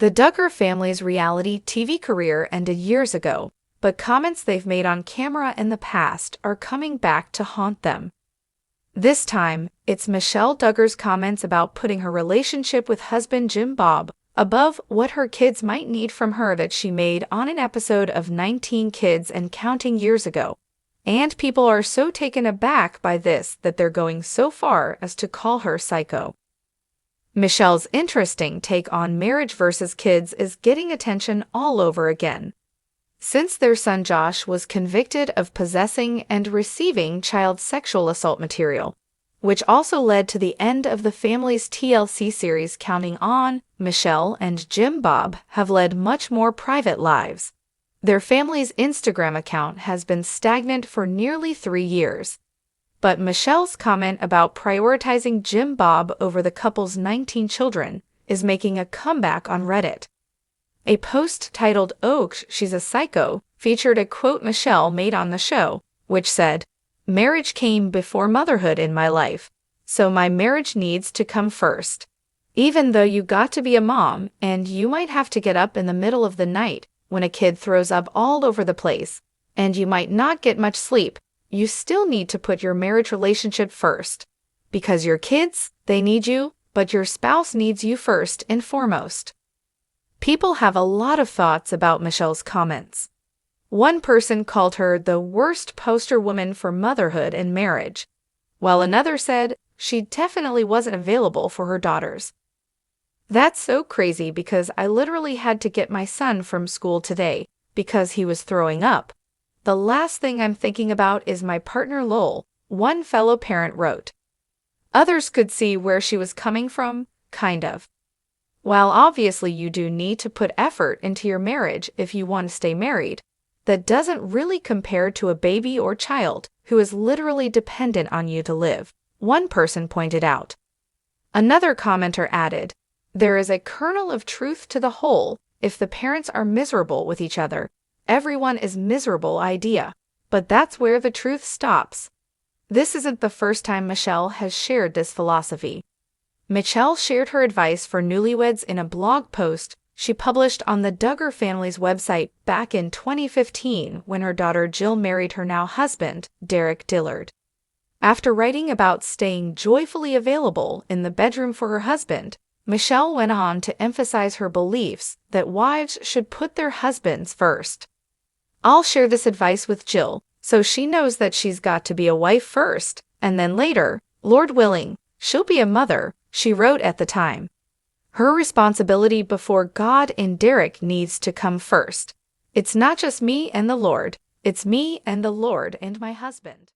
The Duggar family's reality TV career ended years ago, but comments they've made on camera in the past are coming back to haunt them. This time, it's Michelle Duggar's comments about putting her relationship with husband Jim Bob above what her kids might need from her that she made on an episode of 19 Kids and Counting years ago. And people are so taken aback by this that they're going so far as to call her psycho. Michelle's interesting take on marriage versus kids is getting attention all over again. Since their son Josh was convicted of possessing and receiving child sexual assault material, which also led to the end of the family's TLC series Counting On, Michelle and Jim Bob have led much more private lives. Their family's Instagram account has been stagnant for nearly 3 years. But Michelle's comment about prioritizing Jim Bob over the couple's 19 children is making a comeback on Reddit. A post titled "Oaks, She's a Psycho" featured a quote Michelle made on the show, which said, "Marriage came before motherhood in my life, so my marriage needs to come first. Even though you got to be a mom and you might have to get up in the middle of the night when a kid throws up all over the place, and you might not get much sleep, you still need to put your marriage relationship first. Because your kids, they need you, but your spouse needs you first and foremost." People have a lot of thoughts about Michelle's comments. One person called her the worst poster woman for motherhood and marriage, while another said she definitely wasn't available for her daughters. "That's so crazy because I literally had to get my son from school today because he was throwing up. The last thing I'm thinking about is my partner lol," one fellow parent wrote. Others could see where she was coming from, kind of. While obviously you do need to put effort into your marriage if you want to stay married, that doesn't really compare to a baby or child who is literally dependent on you to live, one person pointed out. Another commenter added, "There is a kernel of truth to the whole, if the parents are miserable with each other, everyone is miserable idea, but that's where the truth stops." This isn't the first time Michelle has shared this philosophy. Michelle shared her advice for newlyweds in a blog post she published on the Duggar family's website back in 2015 when her daughter Jill married her now husband, Derek Dillard. After writing about staying joyfully available in the bedroom for her husband, Michelle went on to emphasize her beliefs that wives should put their husbands first. "I'll share this advice with Jill, so she knows that she's got to be a wife first, and then later, Lord willing, she'll be a mother," she wrote at the time. Her responsibility before God and Derek needs to come first. "It's not just me and the Lord, it's me and the Lord and my husband."